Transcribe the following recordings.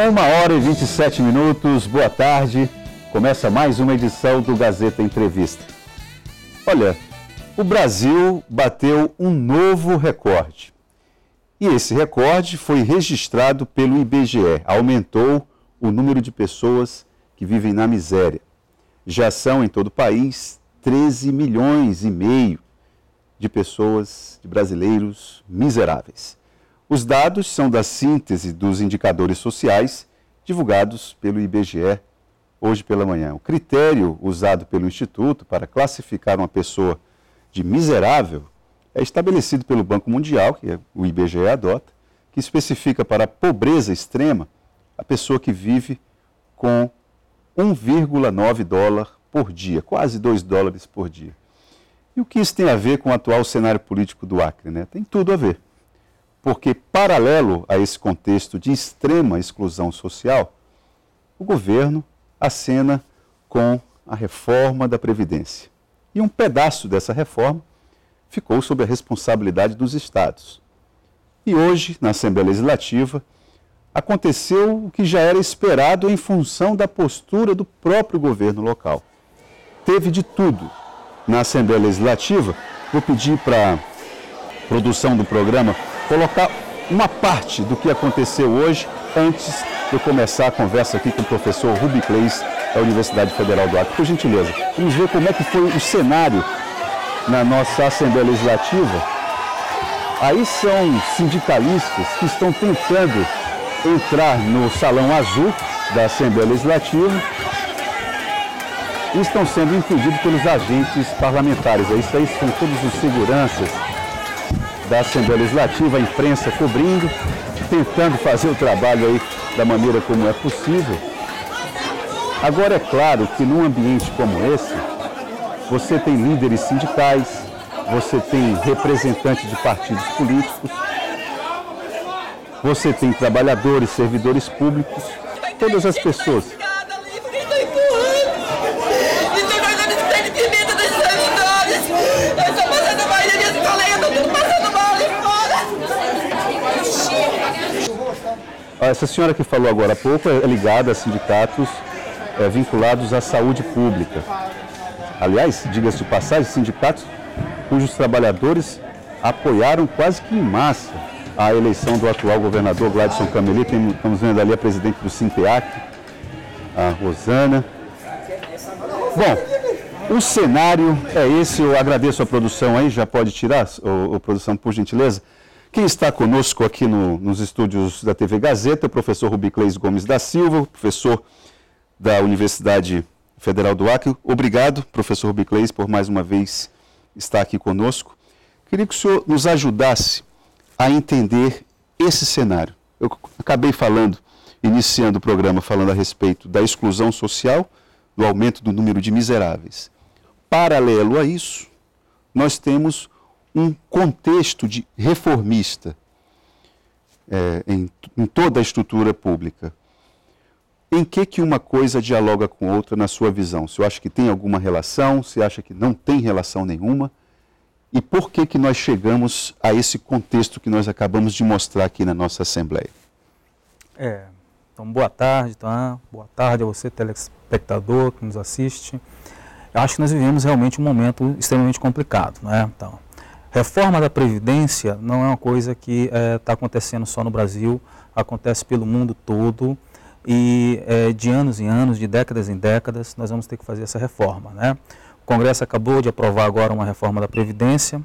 1h27, boa tarde. Começa mais uma edição do Gazeta Entrevista. Olha, o Brasil bateu um novo recorde. E esse recorde foi registrado pelo IBGE. Aumentou o número de pessoas que vivem na miséria. Já são em todo o país 13 milhões e meio de pessoas, de brasileiros miseráveis. Os dados são da síntese dos indicadores sociais divulgados pelo IBGE hoje pela manhã. O critério usado pelo Instituto para classificar uma pessoa de miserável é estabelecido pelo Banco Mundial, que o IBGE adota, que especifica para a pobreza extrema a pessoa que vive com 1,9 dólar por dia, quase 2 dólares por dia. E o que isso tem a ver com o atual cenário político do Acre, né? Tem tudo a ver. Porque, paralelo a esse contexto de extrema exclusão social, o governo acena com a reforma da Previdência. E um pedaço dessa reforma ficou sob a responsabilidade dos estados. E hoje, na Assembleia Legislativa, aconteceu o que já era esperado em função da postura do próprio governo local. Teve de tudo na Assembleia Legislativa. Vou pedir para a produção do programa colocar uma parte do que aconteceu hoje, antes de eu começar a conversa aqui com o professor Rubiclés, da Universidade Federal do Acre. Por gentileza, vamos ver como é que foi o cenário na nossa Assembleia Legislativa. Aí são sindicalistas que estão tentando entrar no Salão Azul da Assembleia Legislativa e estão sendo impedidos pelos agentes parlamentares. Isso aí são todos os seguranças da Assembleia Legislativa, a imprensa cobrindo, tentando fazer o trabalho aí da maneira como é possível. Agora, é claro que num ambiente como esse, você tem líderes sindicais, você tem representantes de partidos políticos, você tem trabalhadores, servidores públicos, todas as pessoas. Essa senhora que falou agora há pouco é ligada a sindicatos vinculados à saúde pública. Aliás, diga-se de passagem, sindicatos cujos trabalhadores apoiaram quase que em massa a eleição do atual governador Gladson Cameli. Estamos vendo ali a presidente do Sinteac, a Rosana. Bom, o cenário é esse. Eu agradeço a produção aí, já pode tirar, produção, por gentileza. Quem está conosco aqui nos estúdios da TV Gazeta é o professor Rubiclés Gomes da Silva, professor da Universidade Federal do Acre. Obrigado, professor Rubiclés, por mais uma vez estar aqui conosco. Queria que o senhor nos ajudasse a entender esse cenário. Eu acabei iniciando o programa falando a respeito da exclusão social, do aumento do número de miseráveis. Paralelo a isso, nós temos um contexto reformista em toda a estrutura pública. Em que uma coisa dialoga com outra na sua visão? Você acha que tem alguma relação? Você acha que não tem relação nenhuma? E por que nós chegamos a esse contexto que nós acabamos de mostrar aqui na nossa Assembleia? Então, boa tarde, tá? Boa tarde a você, telespectador que nos assiste. Eu acho que nós vivemos realmente um momento extremamente complicado, né? Então, reforma da Previdência não é uma coisa que está acontecendo só no Brasil, acontece pelo mundo todo e de anos em anos, de décadas em décadas, nós vamos ter que fazer essa reforma, né? O Congresso acabou de aprovar agora uma reforma da Previdência.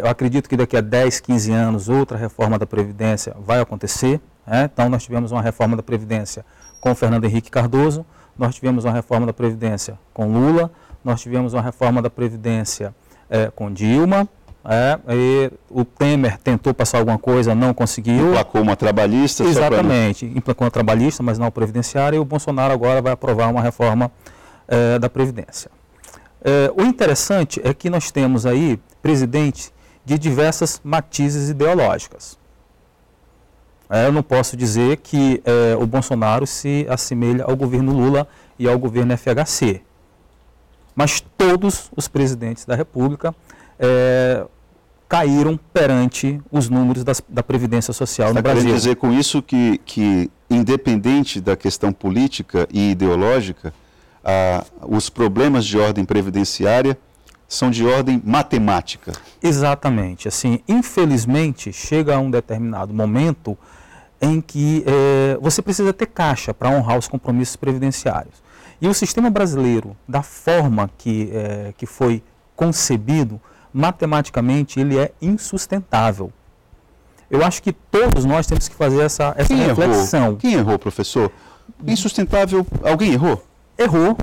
Eu acredito que daqui a 10, 15 anos outra reforma da Previdência vai acontecer, né? Então nós tivemos uma reforma da Previdência com Fernando Henrique Cardoso, nós tivemos uma reforma da Previdência com Lula, nós tivemos uma reforma da Previdência com Dilma, e o Temer tentou passar alguma coisa, não conseguiu. Emplacou uma trabalhista. Exatamente, emplacou uma trabalhista, mas não previdenciária, e o Bolsonaro agora vai aprovar uma reforma da Previdência. O interessante é que nós temos aí presidentes de diversas matizes ideológicas. Eu não posso dizer que o Bolsonaro se assemelha ao governo Lula e ao governo FHC. Mas todos os presidentes da República caíram perante os números da Previdência Social no Brasil. Quer dizer com isso que, independente da questão política e ideológica, os problemas de ordem previdenciária são de ordem matemática? Exatamente. Assim, infelizmente, chega a um determinado momento em que você precisa ter caixa para honrar os compromissos previdenciários. E o sistema brasileiro, da forma que foi concebido, matematicamente ele é insustentável. Eu acho que todos nós temos que fazer essa reflexão. Quem errou, professor? Insustentável, alguém errou? Errou.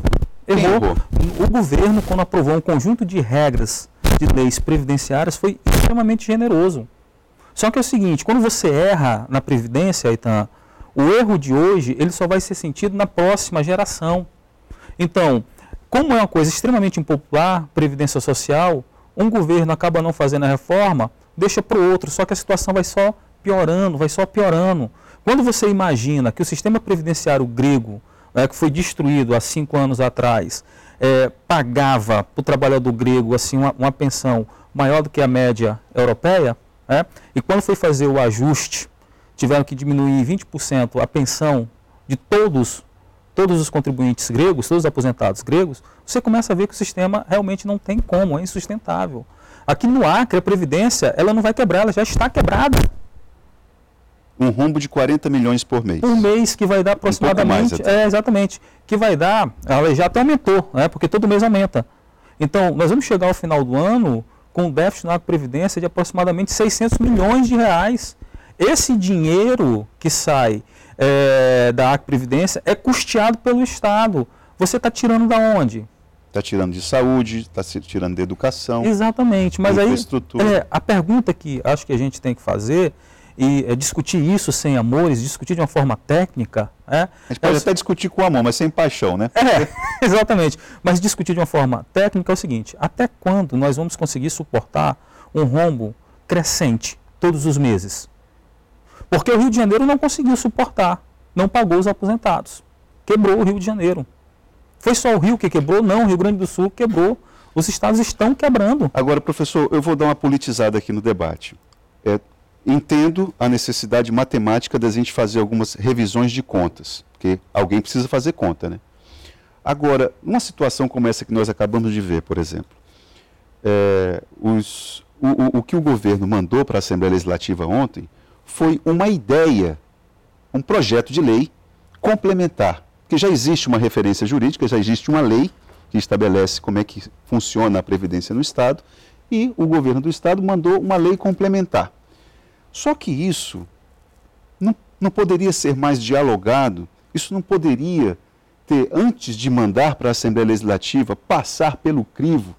O governo, quando aprovou um conjunto de regras de leis previdenciárias, foi extremamente generoso. Só que é o seguinte, quando você erra na Previdência, Aitan, o erro de hoje ele só vai ser sentido na próxima geração. Então, como é uma coisa extremamente impopular, Previdência Social, um governo acaba não fazendo a reforma, deixa para o outro, só que a situação vai só piorando. Quando você imagina que o sistema previdenciário grego, que foi destruído há 5 anos atrás, pagava para o trabalhador grego assim, uma pensão maior do que a média europeia, e quando foi fazer o ajuste, tiveram que diminuir 20% a pensão de todos os contribuintes gregos, todos os aposentados gregos, você começa a ver que o sistema realmente não tem como, é insustentável. Aqui no Acre, a Previdência, ela não vai quebrar, ela já está quebrada. Um rombo de 40 milhões por mês. Por mês, que vai dar aproximadamente... Um pouco mais, exatamente. Que vai dar... Ela já até aumentou, porque todo mês aumenta. Então, nós vamos chegar ao final do ano com um déficit na Previdência de aproximadamente 600 milhões de reais. Esse dinheiro que sai da Previdência é custeado pelo Estado. Você está tirando da onde? Está tirando de saúde, está tirando de educação. Exatamente. Mas aí, infraestrutura. A pergunta que acho que a gente tem que fazer... e discutir isso sem amores, discutir de uma forma técnica. A gente pode até discutir com amor, mas sem paixão, né? Exatamente. Mas discutir de uma forma técnica é o seguinte, até quando nós vamos conseguir suportar um rombo crescente todos os meses? Porque o Rio de Janeiro não conseguiu suportar, não pagou os aposentados. Quebrou o Rio de Janeiro. Foi só o Rio que quebrou? Não, o Rio Grande do Sul quebrou. Os estados estão quebrando. Agora, professor, eu vou dar uma politizada aqui no debate. Entendo a necessidade matemática da gente fazer algumas revisões de contas, porque alguém precisa fazer conta, né? Agora, numa situação como essa que nós acabamos de ver, por exemplo, o que o governo mandou para a Assembleia Legislativa ontem foi uma ideia, um projeto de lei complementar, porque já existe uma referência jurídica, já existe uma lei que estabelece como é que funciona a Previdência no Estado, e o governo do Estado mandou uma lei complementar. Só que isso não poderia ser mais dialogado, isso não poderia ter, antes de mandar para a Assembleia Legislativa, passar pelo crivo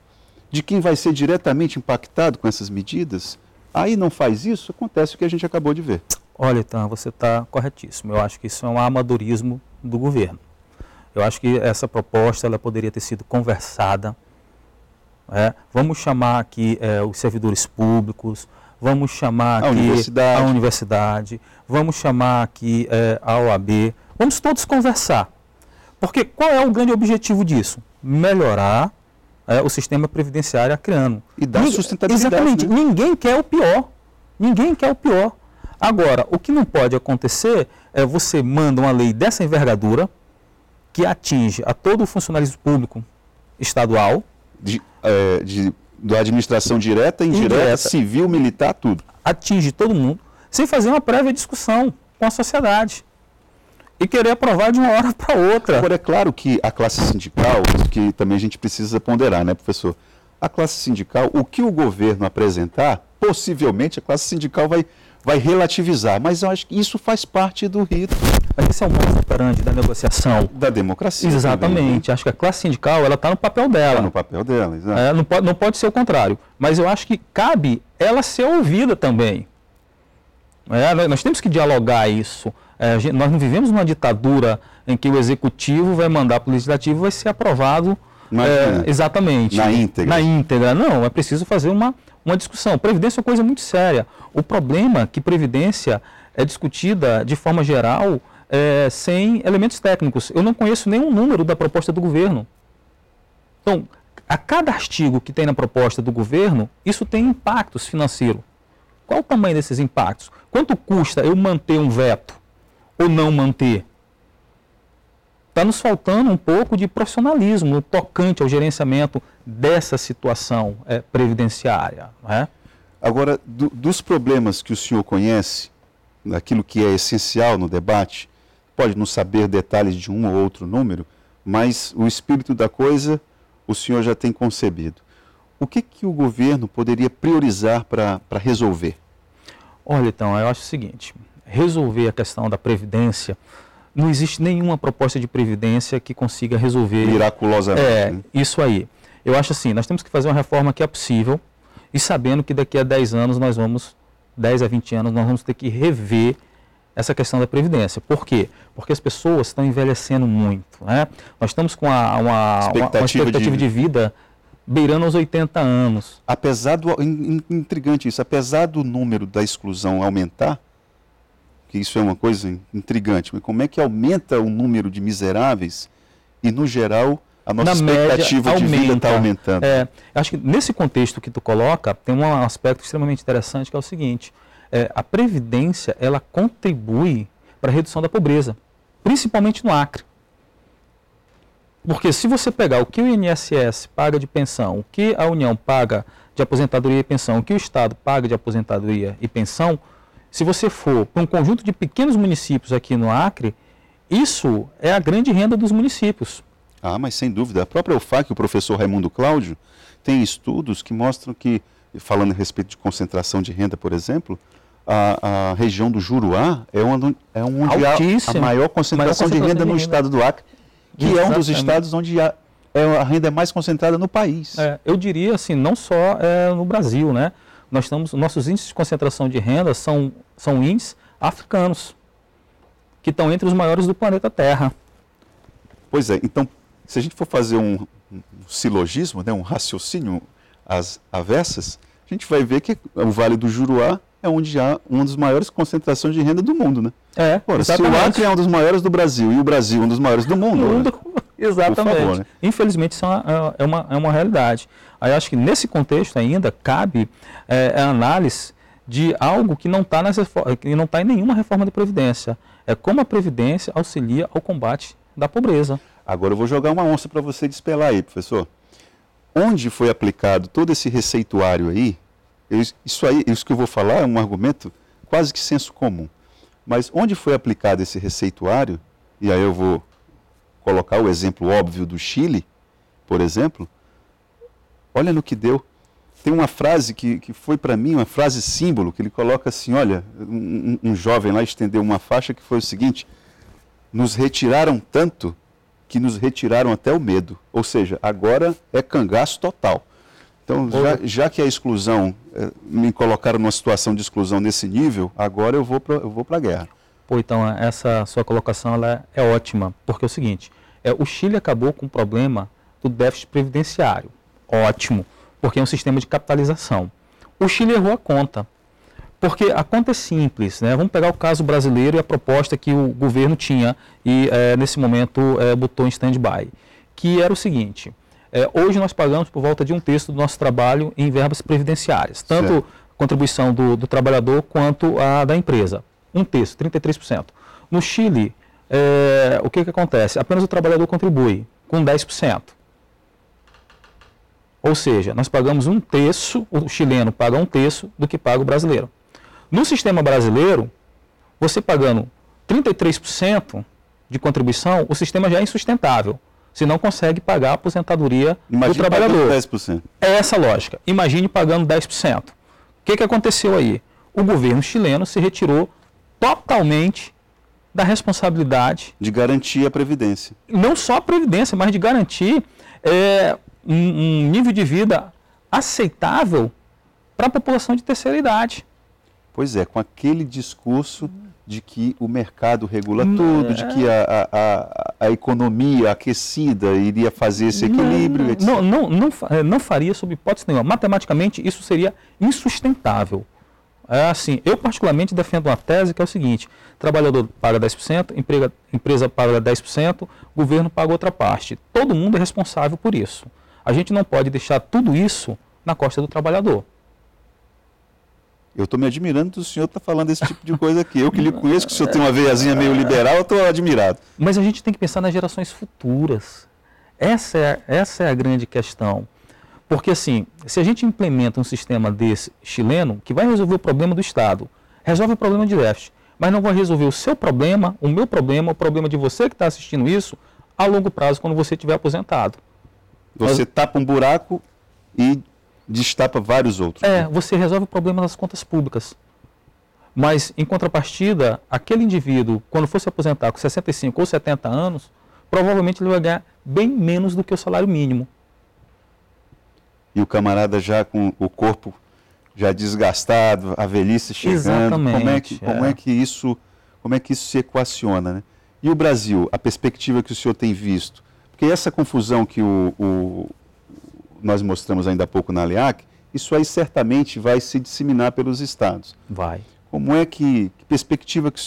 de quem vai ser diretamente impactado com essas medidas? Aí não faz isso, acontece o que a gente acabou de ver. Olha, Itan, você está corretíssimo. Eu acho que isso é um amadorismo do governo. Eu acho que essa proposta ela poderia ter sido conversada. Vamos chamar aqui os servidores públicos, vamos chamar aqui a universidade, vamos chamar aqui a OAB, vamos todos conversar. Porque qual é o grande objetivo disso? Melhorar o sistema previdenciário acreano. E dar sustentabilidade. Exatamente. Né? Ninguém quer o pior. Ninguém quer o pior. Agora, o que não pode acontecer é você manda uma lei dessa envergadura que atinge a todo o funcionalismo público estadual. Da administração direta, indireta, civil, militar, tudo. Atinge todo mundo, sem fazer uma prévia discussão com a sociedade. E querer aprovar de uma hora para outra. Agora, é claro que a classe sindical, que também a gente precisa ponderar, né, professor? A classe sindical, o que o governo apresentar, possivelmente a classe sindical vai relativizar. Mas eu acho que isso faz parte do rito. Mas esse é o modus operandi da negociação. Da democracia. Exatamente. Também, né? Acho que a classe sindical está no papel dela. Está no papel dela, exato. Não pode ser o contrário. Mas eu acho que cabe ela ser ouvida também. Nós temos que dialogar isso. Nós não vivemos numa ditadura em que o executivo vai mandar para o legislativo e vai ser aprovado exatamente. Na íntegra. Na íntegra. Não, é preciso fazer uma discussão. Previdência é uma coisa muito séria. O problema é que Previdência é discutida de forma geral sem elementos técnicos. Eu não conheço nenhum número da proposta do governo. Então, a cada artigo que tem na proposta do governo, isso tem impactos financeiros. Qual o tamanho desses impactos? Quanto custa eu manter um veto ou não manter? Está nos faltando um pouco de profissionalismo no tocante ao gerenciamento dessa situação previdenciária. Não é? Agora, dos problemas que o senhor conhece, daquilo que é essencial no debate, pode não saber detalhes de um ou outro número, mas o espírito da coisa o senhor já tem concebido. O que o governo poderia priorizar para resolver? Olha, então, eu acho o seguinte, resolver a questão da Previdência, não existe nenhuma proposta de Previdência que consiga resolver... Miraculosamente. Né? Isso aí. Eu acho assim, nós temos que fazer uma reforma que é possível e sabendo que daqui a 10 anos nós vamos, 10 a 20 anos, nós vamos ter que rever essa questão da Previdência. Por quê? Porque as pessoas estão envelhecendo muito. Né? Nós estamos com uma expectativa de vida beirando os 80 anos. Apesar do... Intrigante isso. Apesar do número da exclusão aumentar, que isso é uma coisa intrigante, mas como é que aumenta o número de miseráveis e, no geral, a nossa expectativa de vida está aumentando? Acho que nesse contexto que tu coloca, tem um aspecto extremamente interessante, que é o seguinte, a Previdência, ela contribui para a redução da pobreza, principalmente no Acre. Porque se você pegar o que o INSS paga de pensão, o que a União paga de aposentadoria e pensão, o que o Estado paga de aposentadoria e pensão, se você for para um conjunto de pequenos municípios aqui no Acre, isso é a grande renda dos municípios. Ah, mas sem dúvida. A própria UFAC, o professor Raimundo Cláudio, tem estudos que mostram que, falando a respeito de concentração de renda, por exemplo, a região do Juruá é onde há a maior concentração de renda no estado do Acre, que é um dos estados onde a renda é mais concentrada no país. Eu diria assim, não só no Brasil, né? Nossos índices de concentração de renda são índices africanos, que estão entre os maiores do planeta Terra. Pois é, então, se a gente for fazer um silogismo, né, um raciocínio às avessas, a gente vai ver que o Vale do Juruá é onde há uma das maiores concentrações de renda do mundo, né? Ora, se o Acre é um dos maiores do Brasil e o Brasil um dos maiores do mundo... Exatamente. Por favor, né? Infelizmente, isso é uma realidade. Aí acho que nesse contexto ainda cabe a análise de algo que não está em nenhuma reforma da Previdência. É como a Previdência auxilia ao combate da pobreza. Agora eu vou jogar uma onça para você despelar aí, professor. Onde foi aplicado todo esse receituário aí, isso que eu vou falar é um argumento quase que senso comum, mas onde foi aplicado esse receituário, e aí eu vou colocar o exemplo óbvio do Chile, por exemplo, olha no que deu. Tem uma frase que foi para mim, uma frase símbolo, que ele coloca assim, olha, um jovem lá estendeu uma faixa que foi o seguinte: nos retiraram tanto que nos retiraram até o medo. Ou seja, agora é cangaço total. Então, já que a exclusão, me colocaram numa situação de exclusão nesse nível, agora eu vou para a guerra. Então, essa sua colocação ela é ótima, porque é o seguinte, o Chile acabou com o problema do déficit previdenciário. Ótimo, porque é um sistema de capitalização. O Chile errou a conta, porque a conta é simples, né? Vamos pegar o caso brasileiro e a proposta que o governo tinha e nesse momento botou em stand-by, que era o seguinte, hoje nós pagamos por volta de 1/3 do nosso trabalho em verbas previdenciárias, tanto certo. Contribuição do trabalhador quanto a da empresa. 1/3, 33%. No Chile, o que acontece? Apenas o trabalhador contribui com 10%. Ou seja, nós pagamos 1/3, o chileno paga 1/3 do que paga o brasileiro. No sistema brasileiro, você pagando 33% de contribuição, o sistema já é insustentável. Você não consegue pagar a aposentadoria do trabalhador. 10%. É essa a lógica. Imagine pagando 10%. O que aconteceu aí? O governo chileno se retirou totalmente da responsabilidade de garantir a Previdência. Não só a Previdência, mas de garantir um nível de vida aceitável para a população de terceira idade. Pois é, com aquele discurso de que o mercado regula tudo, de que a economia aquecida iria fazer esse equilíbrio, etc. Não faria sob hipótese nenhuma. Matematicamente, isso seria insustentável. Assim, eu particularmente defendo uma tese que é o seguinte: trabalhador paga 10%, empresa paga 10%, governo paga outra parte. Todo mundo é responsável por isso. A gente não pode deixar tudo isso na costa do trabalhador. Eu estou me admirando do senhor estar falando esse tipo de coisa aqui. Eu que lhe conheço, que o senhor tem uma veiazinha meio liberal, eu estou admirado. Mas a gente tem que pensar nas gerações futuras. Essa é a grande questão. Porque assim, se a gente implementa um sistema desse chileno, que vai resolver o problema do Estado, resolve o problema de déficit, mas não vai resolver o seu problema, o meu problema, o problema de você que está assistindo isso, a longo prazo, quando você estiver aposentado. Você tapa um buraco e destapa vários outros. Você resolve o problema das contas públicas. Mas, em contrapartida, aquele indivíduo, quando for se aposentar com 65 ou 70 anos, provavelmente ele vai ganhar bem menos do que o salário mínimo. E o camarada já com o corpo já desgastado, a velhice chegando. Exatamente. Como é que isso se equaciona, né? E o Brasil, a perspectiva que o senhor tem visto? Porque essa confusão que nós mostramos ainda há pouco na ALEAC, isso aí certamente vai se disseminar pelos estados. Vai. Como é que perspectiva que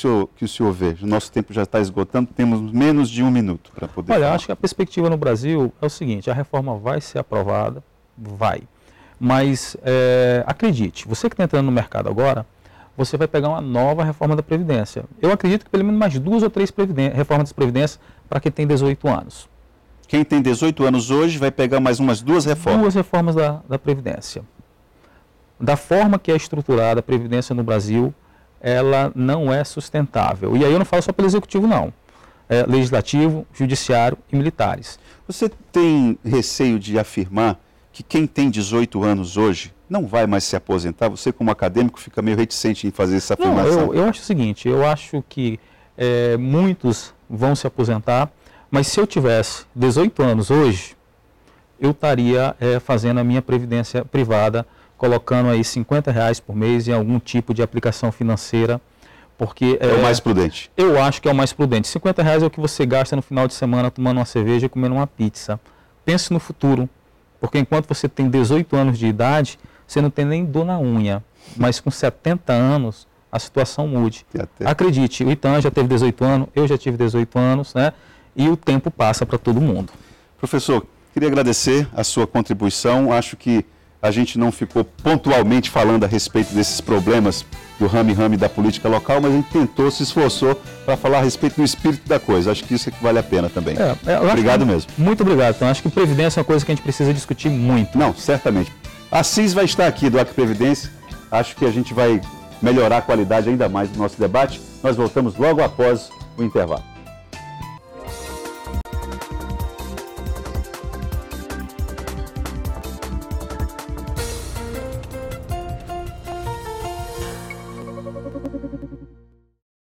o senhor vê? O nosso tempo já está esgotando, temos menos de 1 minuto para poder falar. Acho que a perspectiva no Brasil é o seguinte, a reforma vai ser aprovada, vai. Mas acredite, você que está entrando no mercado agora, você vai pegar uma nova reforma da Previdência. Eu acredito que pelo menos mais 2 ou 3 reformas da Previdência para quem tem 18 anos. Quem tem 18 anos hoje vai pegar mais umas 2 reformas? 2 reformas da Previdência. Da forma que é estruturada a Previdência no Brasil, ela não é sustentável. E aí eu não falo só pelo Executivo, não. Legislativo, Judiciário e militares. Você tem receio de afirmar que quem tem 18 anos hoje não vai mais se aposentar? Você, como acadêmico, fica meio reticente em fazer essa afirmação. Não, eu acho o seguinte, eu acho que muitos vão se aposentar, mas se eu tivesse 18 anos hoje, eu estaria fazendo a minha previdência privada, colocando aí R$50 por mês em algum tipo de aplicação financeira, porque... É o mais prudente. Eu acho que é o mais prudente. R$50 é o que você gasta no final de semana tomando uma cerveja e comendo uma pizza. Pense no futuro, porque enquanto você tem 18 anos de idade, você não tem nem dor na unha, mas com 70 anos a situação mude. Acredite, o Itan já teve 18 anos, eu já tive 18 anos, né? E o tempo passa para todo mundo. Professor, queria agradecer a sua contribuição. Acho que a gente não ficou pontualmente falando a respeito desses problemas do rame-rame da política local, mas a gente tentou, se esforçou para falar a respeito do espírito da coisa. Acho que isso é que vale a pena também. Obrigado mesmo. Muito obrigado. Então, acho que Previdência é uma coisa que a gente precisa discutir muito. Não, certamente. A CIS vai estar aqui do Acre Previdência. Acho que a gente vai melhorar a qualidade ainda mais do nosso debate. Nós voltamos logo após o intervalo.